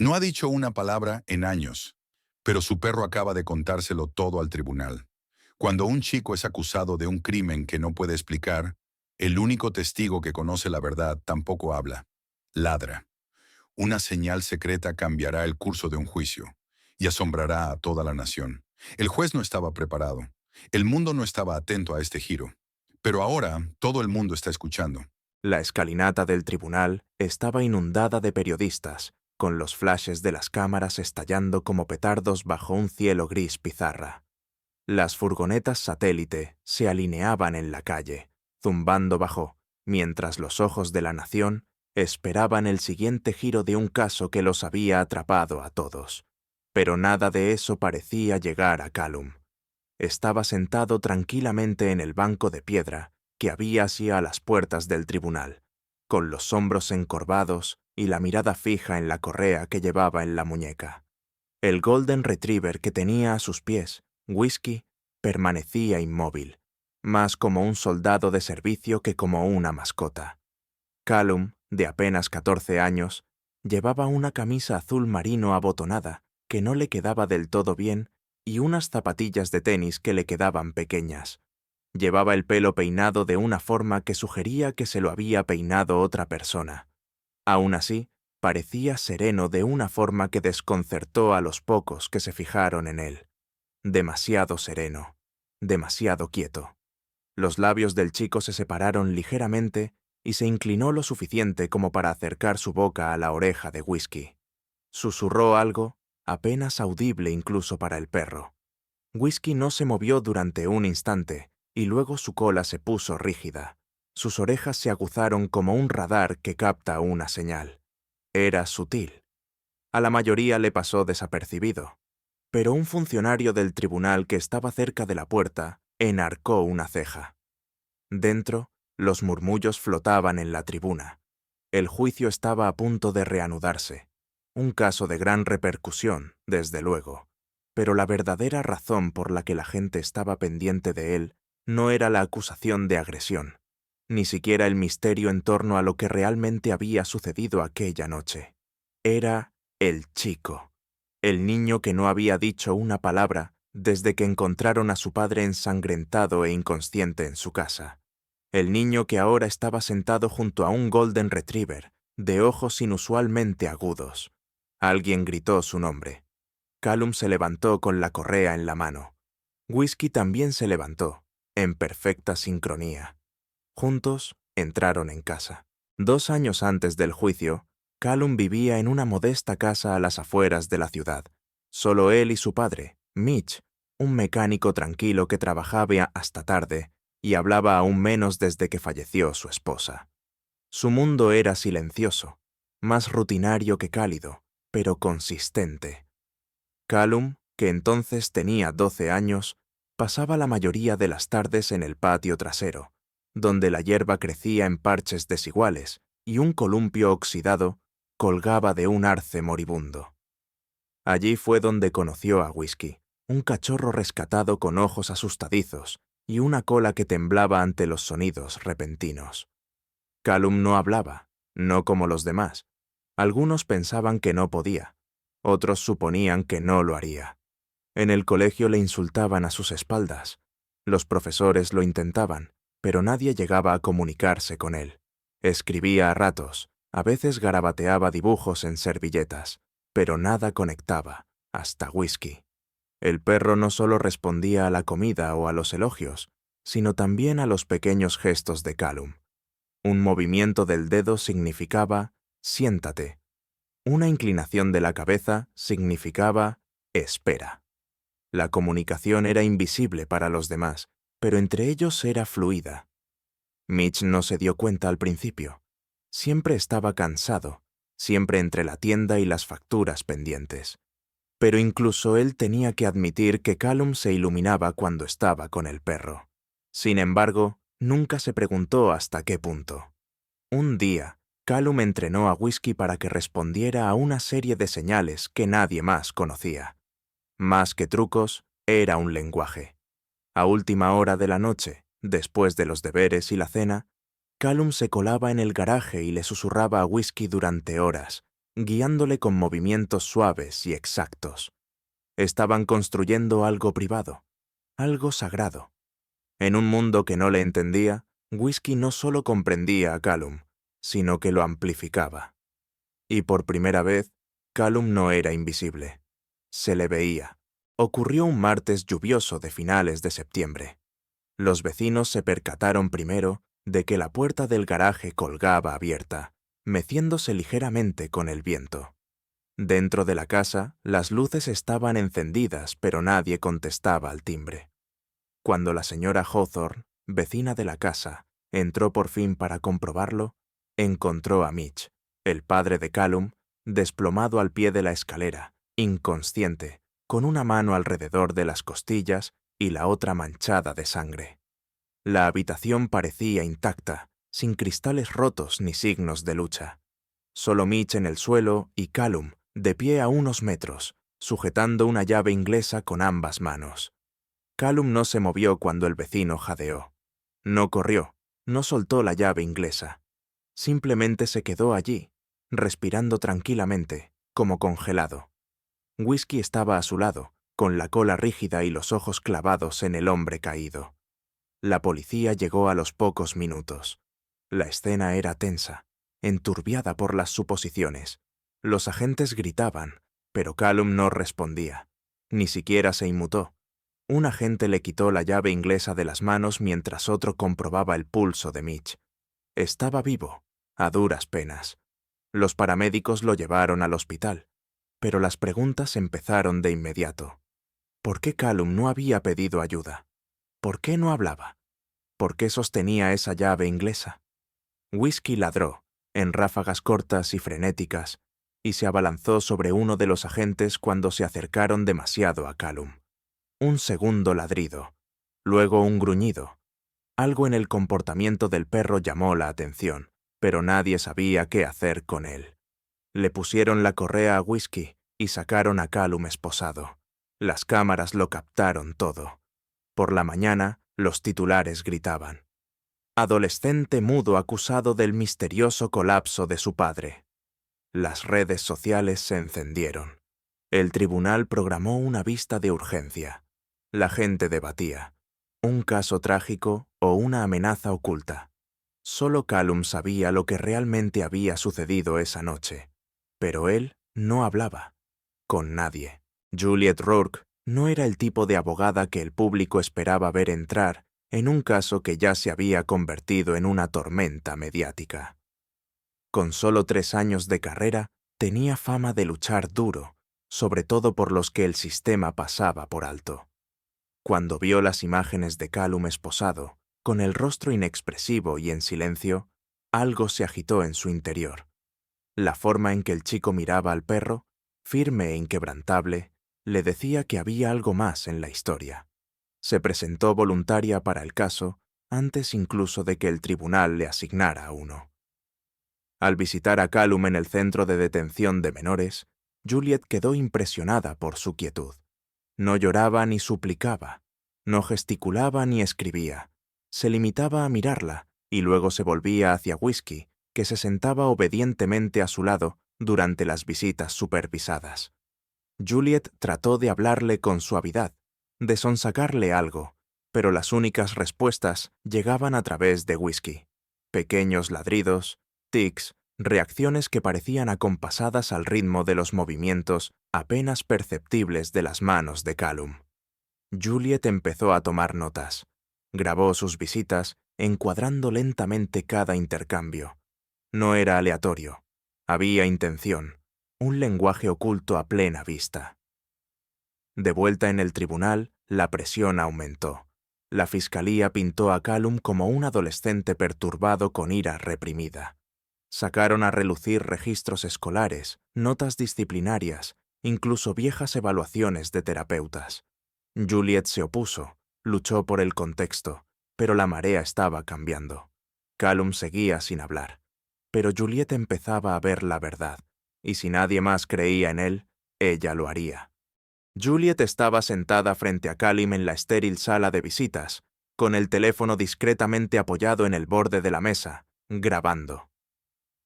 No ha dicho una palabra en años, pero su perro acaba de contárselo todo al tribunal. Cuando un chico es acusado de un crimen que no puede explicar, el único testigo que conoce la verdad tampoco habla. Ladra. Una señal secreta cambiará el curso de un juicio y asombrará a toda la nación. El juez no estaba preparado. El mundo no estaba atento a este giro. Pero ahora todo el mundo está escuchando. La escalinata del tribunal estaba inundada de periodistas, con los flashes de las cámaras estallando como petardos bajo un cielo gris pizarra. Las furgonetas satélite se alineaban en la calle, zumbando bajo, mientras los ojos de la nación esperaban el siguiente giro de un caso que los había atrapado a todos. Pero nada de eso parecía llegar a Callum. Estaba sentado tranquilamente en el banco de piedra que había hacia las puertas del tribunal, con los hombros encorvados y la mirada fija en la correa que llevaba en la muñeca. El Golden Retriever que tenía a sus pies, Whisky, permanecía inmóvil, más como un soldado de servicio que como una mascota. Callum, de apenas 14 años, llevaba una camisa azul marino abotonada que no le quedaba del todo bien y unas zapatillas de tenis que le quedaban pequeñas. Llevaba el pelo peinado de una forma que sugería que se lo había peinado otra persona. Aún así, parecía sereno de una forma que desconcertó a los pocos que se fijaron en él. Demasiado sereno, demasiado quieto. Los labios del chico se separaron ligeramente y se inclinó lo suficiente como para acercar su boca a la oreja de Whisky. Susurró algo, apenas audible incluso para el perro. Whisky no se movió durante un instante, y luego su cola se puso rígida. Sus orejas se aguzaron como un radar que capta una señal. Era sutil. A la mayoría le pasó desapercibido, pero un funcionario del tribunal que estaba cerca de la puerta enarcó una ceja. Dentro, los murmullos flotaban en la tribuna. El juicio estaba a punto de reanudarse. Un caso de gran repercusión, desde luego. Pero la verdadera razón por la que la gente estaba pendiente de él no era la acusación de agresión, ni siquiera el misterio en torno a lo que realmente había sucedido aquella noche. Era el chico, el niño que no había dicho una palabra desde que encontraron a su padre ensangrentado e inconsciente en su casa. El niño que ahora estaba sentado junto a un Golden Retriever, de ojos inusualmente agudos. Alguien gritó su nombre. Callum se levantó con la correa en la mano. Whisky también se levantó, en perfecta sincronía. Juntos entraron en casa. 2 años antes del juicio, Callum vivía en una modesta casa a las afueras de la ciudad. Solo él y su padre, Mitch, un mecánico tranquilo que trabajaba hasta tarde y hablaba aún menos desde que falleció su esposa. Su mundo era silencioso, más rutinario que cálido, pero consistente. Callum, que entonces tenía 12 años, pasaba la mayoría de las tardes en el patio trasero, donde la hierba crecía en parches desiguales y un columpio oxidado colgaba de un arce moribundo. Allí fue donde conoció a Whisky, un cachorro rescatado con ojos asustadizos y una cola que temblaba ante los sonidos repentinos. Callum no hablaba, no como los demás. Algunos pensaban que no podía, otros suponían que no lo haría. En el colegio le insultaban a sus espaldas. Los profesores lo intentaban, pero nadie llegaba a comunicarse con él. Escribía a ratos, a veces garabateaba dibujos en servilletas, pero nada conectaba, hasta Whisky. El perro no solo respondía a la comida o a los elogios, sino también a los pequeños gestos de Callum. Un movimiento del dedo significaba «siéntate». Una inclinación de la cabeza significaba «espera». La comunicación era invisible para los demás, pero entre ellos era fluida. Mitch no se dio cuenta al principio. Siempre estaba cansado, siempre entre la tienda y las facturas pendientes. Pero incluso él tenía que admitir que Callum se iluminaba cuando estaba con el perro. Sin embargo, nunca se preguntó hasta qué punto. Un día, Callum entrenó a Whisky para que respondiera a una serie de señales que nadie más conocía. Más que trucos, era un lenguaje. A última hora de la noche, después de los deberes y la cena, Callum se colaba en el garaje y le susurraba a Whisky durante horas, guiándole con movimientos suaves y exactos. Estaban construyendo algo privado, algo sagrado. En un mundo que no le entendía, Whisky no solo comprendía a Callum, sino que lo amplificaba. Y por primera vez, Callum no era invisible. Se le veía. Ocurrió un martes lluvioso de finales de septiembre. Los vecinos se percataron primero de que la puerta del garaje colgaba abierta, meciéndose ligeramente con el viento. Dentro de la casa, las luces estaban encendidas, pero nadie contestaba al timbre. Cuando la señora Hawthorne, vecina de la casa, entró por fin para comprobarlo, encontró a Mitch, el padre de Callum, desplomado al pie de la escalera, inconsciente, con una mano alrededor de las costillas y la otra manchada de sangre. La habitación parecía intacta, sin cristales rotos ni signos de lucha. Solo Mitch en el suelo y Callum, de pie a unos metros, sujetando una llave inglesa con ambas manos. Callum no se movió cuando el vecino jadeó. No corrió, no soltó la llave inglesa. Simplemente se quedó allí, respirando tranquilamente, como congelado. Whisky estaba a su lado, con la cola rígida y los ojos clavados en el hombre caído. La policía llegó a los pocos minutos. La escena era tensa, enturbiada por las suposiciones. Los agentes gritaban, pero Callum no respondía. Ni siquiera se inmutó. Un agente le quitó la llave inglesa de las manos mientras otro comprobaba el pulso de Mitch. Estaba vivo, a duras penas. Los paramédicos lo llevaron al hospital, pero las preguntas empezaron de inmediato. ¿Por qué Callum no había pedido ayuda? ¿Por qué no hablaba? ¿Por qué sostenía esa llave inglesa? Whisky ladró, en ráfagas cortas y frenéticas, y se abalanzó sobre uno de los agentes cuando se acercaron demasiado a Callum. Un segundo ladrido, luego un gruñido. Algo en el comportamiento del perro llamó la atención, pero nadie sabía qué hacer con él. Le pusieron la correa a Whisky y sacaron a Callum esposado. Las cámaras lo captaron todo. Por la mañana, los titulares gritaban: adolescente mudo acusado del misterioso colapso de su padre. Las redes sociales se encendieron. El tribunal programó una vista de urgencia. La gente debatía: ¿un caso trágico o una amenaza oculta? Solo Callum sabía lo que realmente había sucedido esa noche. Pero él no hablaba. Con nadie. Juliet Rourke no era el tipo de abogada que el público esperaba ver entrar en un caso que ya se había convertido en una tormenta mediática. Con solo 3 años de carrera, tenía fama de luchar duro, sobre todo por los que el sistema pasaba por alto. Cuando vio las imágenes de Callum esposado, con el rostro inexpresivo y en silencio, algo se agitó en su interior. La forma en que el chico miraba al perro, firme e inquebrantable, le decía que había algo más en la historia. Se presentó voluntaria para el caso antes incluso de que el tribunal le asignara a uno. Al visitar a Callum en el centro de detención de menores, Juliet quedó impresionada por su quietud. No lloraba ni suplicaba, no gesticulaba ni escribía. Se limitaba a mirarla y luego se volvía hacia Whisky, que se sentaba obedientemente a su lado durante las visitas supervisadas. Juliet trató de hablarle con suavidad, de sonsacarle algo, pero las únicas respuestas llegaban a través de Whisky. Pequeños ladridos, tics, reacciones que parecían acompasadas al ritmo de los movimientos apenas perceptibles de las manos de Callum. Juliet empezó a tomar notas. Grabó sus visitas, encuadrando lentamente cada intercambio. No era aleatorio. Había intención, un lenguaje oculto a plena vista. De vuelta en el tribunal, la presión aumentó. La fiscalía pintó a Callum como un adolescente perturbado con ira reprimida. Sacaron a relucir registros escolares, notas disciplinarias, incluso viejas evaluaciones de terapeutas. Juliet se opuso, luchó por el contexto, pero la marea estaba cambiando. Callum seguía sin hablar, pero Juliet empezaba a ver la verdad, y si nadie más creía en él, ella lo haría. Juliet estaba sentada frente a Callum en la estéril sala de visitas, con el teléfono discretamente apoyado en el borde de la mesa, grabando.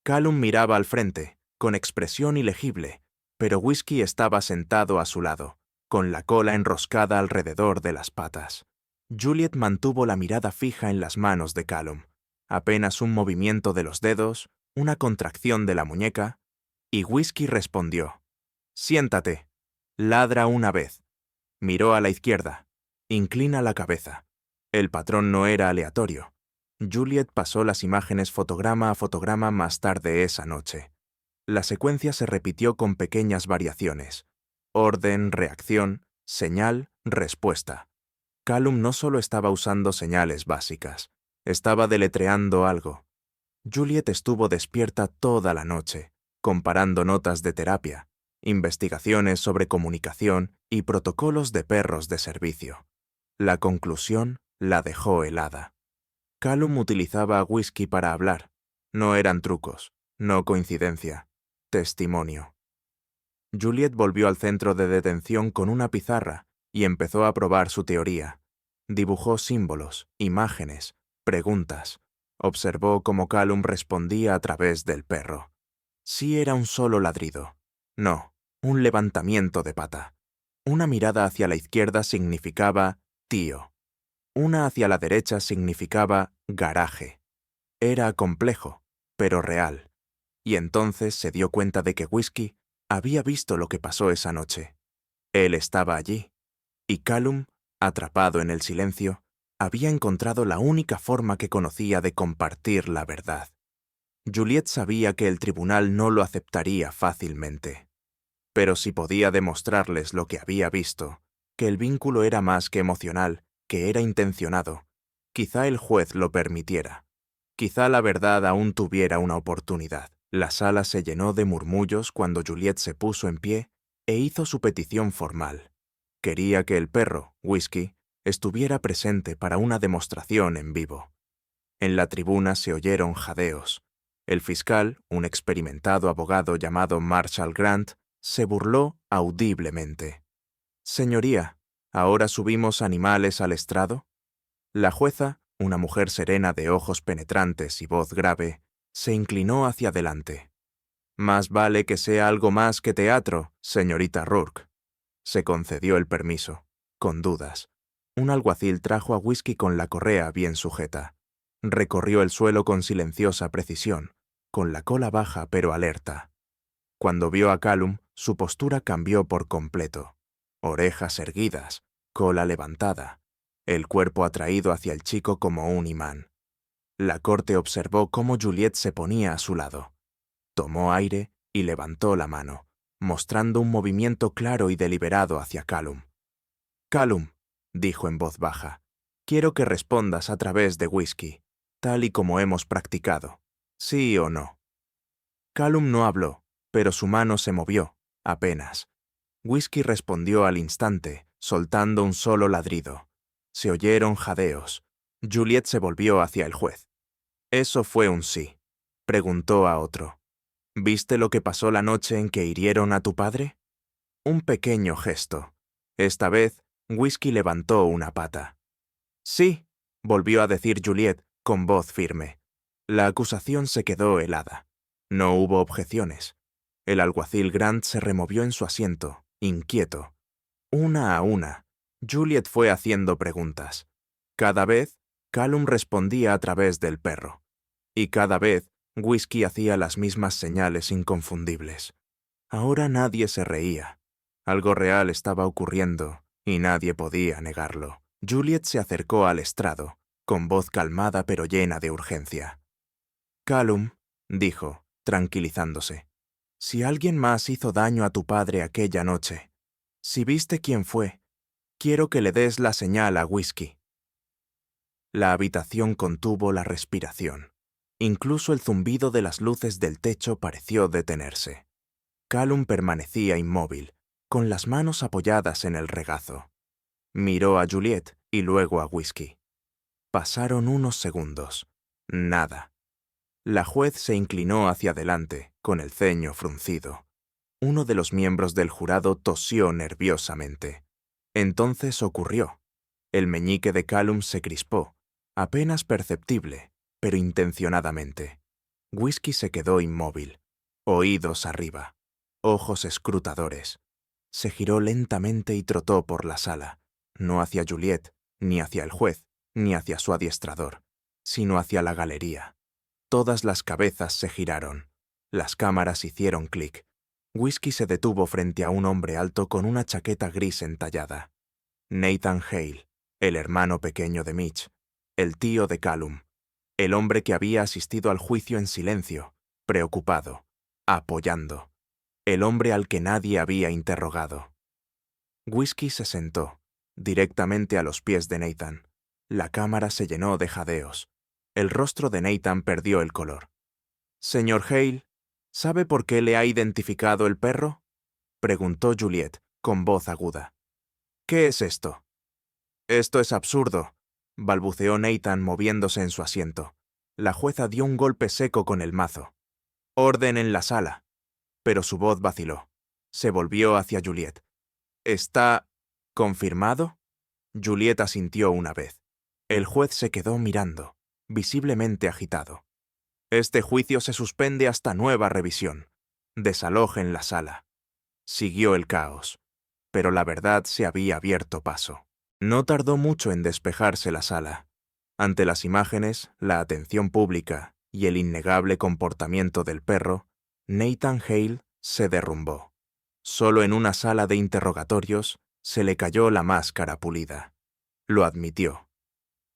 Callum miraba al frente, con expresión ilegible, pero Whisky estaba sentado a su lado, con la cola enroscada alrededor de las patas. Juliet mantuvo la mirada fija en las manos de Callum. Apenas un movimiento de los dedos, una contracción de la muñeca, y Whisky respondió. «Siéntate. Ladra una vez». Miró a la izquierda. Inclina la cabeza. El patrón no era aleatorio. Juliet pasó las imágenes fotograma a fotograma más tarde esa noche. La secuencia se repitió con pequeñas variaciones. Orden, reacción, señal, respuesta. Callum no solo estaba usando señales básicas, estaba deletreando algo. Juliet estuvo despierta toda la noche, comparando notas de terapia, investigaciones sobre comunicación y protocolos de perros de servicio. La conclusión la dejó helada. Callum utilizaba a Whisky para hablar. No eran trucos, no coincidencia, testimonio. Juliet volvió al centro de detención con una pizarra y empezó a probar su teoría. Dibujó símbolos, imágenes, preguntas. Observó cómo Callum respondía a través del perro. Sí era un solo ladrido. No, un levantamiento de pata. Una mirada hacia la izquierda significaba tío. Una hacia la derecha significaba garaje. Era complejo, pero real. Y entonces se dio cuenta de que Whisky había visto lo que pasó esa noche. Él estaba allí, y Callum, atrapado en el silencio, había encontrado la única forma que conocía de compartir la verdad. Juliet sabía que el tribunal no lo aceptaría fácilmente. Pero si podía demostrarles lo que había visto, que el vínculo era más que emocional, que era intencionado, quizá el juez lo permitiera. Quizá la verdad aún tuviera una oportunidad. La sala se llenó de murmullos cuando Juliet se puso en pie e hizo su petición formal. Quería que el perro, Whisky, estuviera presente para una demostración en vivo. En la tribuna se oyeron jadeos. El fiscal, un experimentado abogado llamado Marshall Grant, se burló audiblemente. «Señoría, ¿ahora subimos animales al estrado?» La jueza, una mujer serena de ojos penetrantes y voz grave, se inclinó hacia adelante. «Más vale que sea algo más que teatro, señorita Rourke». Se concedió el permiso, con dudas. Un alguacil trajo a Whisky con la correa bien sujeta. Recorrió el suelo con silenciosa precisión, con la cola baja pero alerta. Cuando vio a Callum, su postura cambió por completo. Orejas erguidas, cola levantada, el cuerpo atraído hacia el chico como un imán. La corte observó cómo Juliet se ponía a su lado. Tomó aire y levantó la mano, mostrando un movimiento claro y deliberado hacia Callum. «Callum», dijo en voz baja, «quiero que respondas a través de Whisky, tal y como hemos practicado. ¿Sí o no?» Callum no habló, pero su mano se movió, apenas. Whisky respondió al instante, soltando un solo ladrido. Se oyeron jadeos. Juliet se volvió hacia el juez. «¿Eso fue un sí?», preguntó a otro. «¿Viste lo que pasó la noche en que hirieron a tu padre?» Un pequeño gesto. Esta vez, Whisky levantó una pata. «Sí», volvió a decir Juliet, con voz firme. La acusación se quedó helada. No hubo objeciones. El alguacil Grant se removió en su asiento, inquieto. Una a una, Juliet fue haciendo preguntas. Cada vez, Callum respondía a través del perro. Y cada vez, Whisky hacía las mismas señales inconfundibles. Ahora nadie se reía. Algo real estaba ocurriendo, y nadie podía negarlo. Juliet se acercó al estrado, con voz calmada pero llena de urgencia. «Callum», dijo, tranquilizándose, «si alguien más hizo daño a tu padre aquella noche, si viste quién fue, quiero que le des la señal a Whisky». La habitación contuvo la respiración. Incluso el zumbido de las luces del techo pareció detenerse. Callum permanecía inmóvil, con las manos apoyadas en el regazo. Miró a Juliet y luego a Whisky. Pasaron unos segundos. Nada. La juez se inclinó hacia adelante, con el ceño fruncido. Uno de los miembros del jurado tosió nerviosamente. Entonces ocurrió. El meñique de Callum se crispó, apenas perceptible, pero intencionadamente. Whisky se quedó inmóvil. oídos arriba, ojos escrutadores. Se giró lentamente y trotó por la sala, no hacia Juliet, ni hacia el juez, ni hacia su adiestrador, sino hacia la galería. Todas las cabezas se giraron. Las cámaras hicieron clic. Whisky se detuvo frente a un hombre alto con una chaqueta gris entallada. Nathan Hale, el hermano pequeño de Mitch, el tío de Callum, el hombre que había asistido al juicio en silencio, preocupado, apoyando, el hombre al que nadie había interrogado. Whisky se sentó, directamente a los pies de Nathan. La cámara se llenó de jadeos. El rostro de Nathan perdió el color. «Señor Hale, ¿sabe por qué le ha identificado el perro?», preguntó Juliet, con voz aguda. «¿Qué es esto?». «Esto es absurdo», balbuceó Nathan moviéndose en su asiento. La jueza dio un golpe seco con el mazo. «Orden en la sala». Pero su voz vaciló. Se volvió hacia Juliet. «¿Está confirmado?». Juliet asintió una vez. El juez se quedó mirando, visiblemente agitado. «Este juicio se suspende hasta nueva revisión. Desalojen la sala». Siguió el caos, pero la verdad se había abierto paso. No tardó mucho en despejarse la sala. Ante las imágenes, la atención pública y el innegable comportamiento del perro, Nathan Hale se derrumbó. Solo en una sala de interrogatorios se le cayó la máscara pulida. Lo admitió.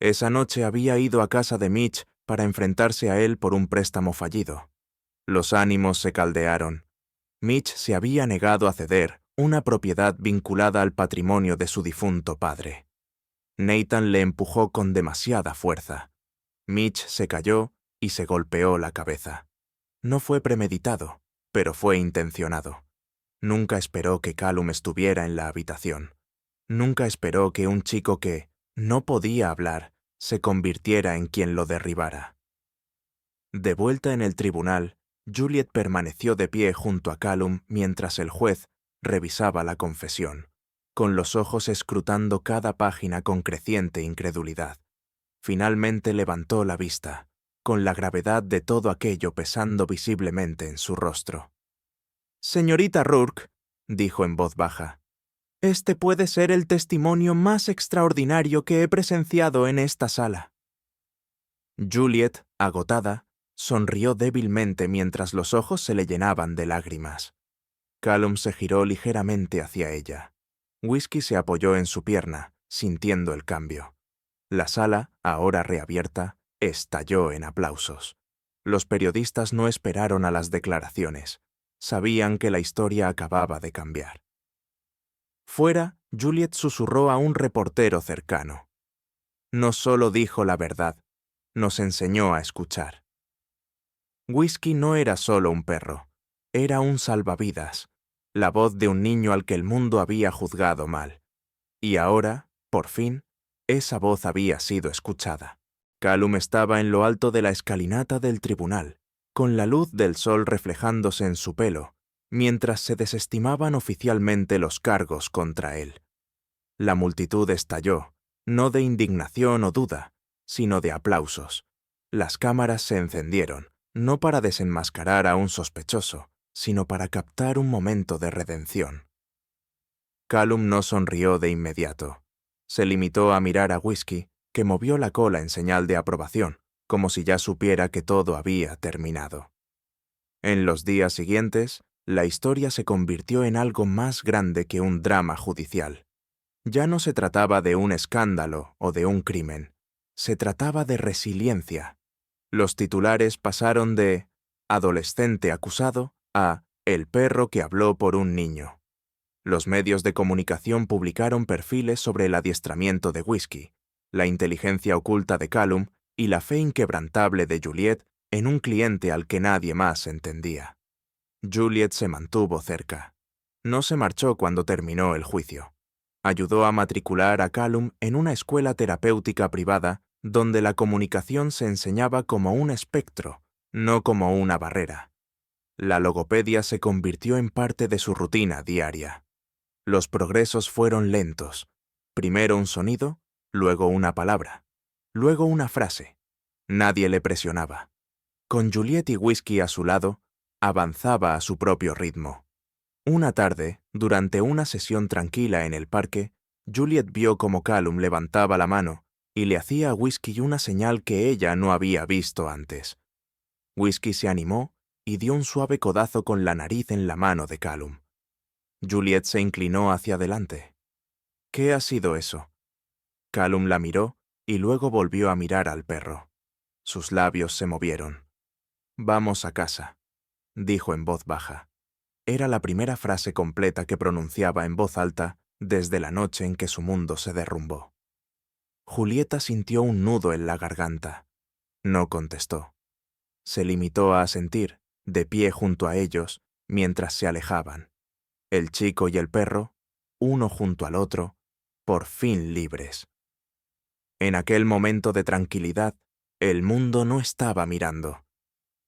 Esa noche había ido a casa de Mitch para enfrentarse a él por un préstamo fallido. Los ánimos se caldearon. Mitch se había negado a ceder una propiedad vinculada al patrimonio de su difunto padre. Nathan le empujó con demasiada fuerza. Mitch se cayó y se golpeó la cabeza. No fue premeditado, pero fue intencionado. Nunca esperó que Callum estuviera en la habitación. Nunca esperó que un chico que no podía hablar se convirtiera en quien lo derribara. De vuelta en el tribunal, Juliet permaneció de pie junto a Callum mientras el juez revisaba la confesión, con los ojos escrutando cada página con creciente incredulidad. Finalmente levantó la vista, con la gravedad de todo aquello pesando visiblemente en su rostro. «Señorita Rourke», dijo en voz baja, «este puede ser el testimonio más extraordinario que he presenciado en esta sala». Juliet, agotada, sonrió débilmente mientras los ojos se le llenaban de lágrimas. Callum se giró ligeramente hacia ella. Whisky se apoyó en su pierna, sintiendo el cambio. La sala, ahora reabierta, estalló en aplausos. Los periodistas no esperaron a las declaraciones. Sabían que la historia acababa de cambiar. Fuera, Juliet susurró a un reportero cercano. No solo dijo la verdad, nos enseñó a escuchar. Whisky no era solo un perro, era un salvavidas, la voz de un niño al que el mundo había juzgado mal. Y ahora, por fin, esa voz había sido escuchada. Callum estaba en lo alto de la escalinata del tribunal, con la luz del sol reflejándose en su pelo, mientras se desestimaban oficialmente los cargos contra él. La multitud estalló, no de indignación o duda, sino de aplausos. Las cámaras se encendieron, no para desenmascarar a un sospechoso, sino para captar un momento de redención. Callum no sonrió de inmediato. Se limitó a mirar a Whisky, que movió la cola en señal de aprobación, como si ya supiera que todo había terminado. En los días siguientes, la historia se convirtió en algo más grande que un drama judicial. Ya no se trataba de un escándalo o de un crimen. Se trataba de resiliencia. Los titulares pasaron de «adolescente acusado» a «el perro que habló por un niño». Los medios de comunicación publicaron perfiles sobre el adiestramiento de Whisky, la inteligencia oculta de Callum y la fe inquebrantable de Juliet en un cliente al que nadie más entendía. Juliet se mantuvo cerca. No se marchó cuando terminó el juicio. Ayudó a matricular a Callum en una escuela terapéutica privada donde la comunicación se enseñaba como un espectro, no como una barrera. La logopedia se convirtió en parte de su rutina diaria. Los progresos fueron lentos. Primero un sonido, luego una palabra, luego una frase. Nadie le presionaba. Con Juliet y Whisky a su lado, Avanzaba a su propio ritmo. Una tarde, durante una sesión tranquila en el parque, Juliet vio cómo Callum levantaba la mano y le hacía a Whisky una señal que ella no había visto antes. Whisky se animó y dio un suave codazo con la nariz en la mano de Callum. Juliet se inclinó hacia adelante. ¿Qué ha sido eso? Callum la miró y luego volvió a mirar al perro. Sus labios se movieron. «Vamos a casa», dijo en voz baja. Era la primera frase completa que pronunciaba en voz alta desde la noche en que su mundo se derrumbó. Julieta sintió un nudo en la garganta. No contestó. Se limitó a asentir, de pie junto a ellos, mientras se alejaban. El chico y el perro, uno junto al otro, por fin libres. En aquel momento de tranquilidad, el mundo no estaba mirando.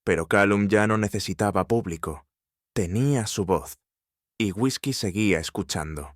Pero Callum ya no necesitaba público. Tenía su voz. Y Whisky seguía escuchando.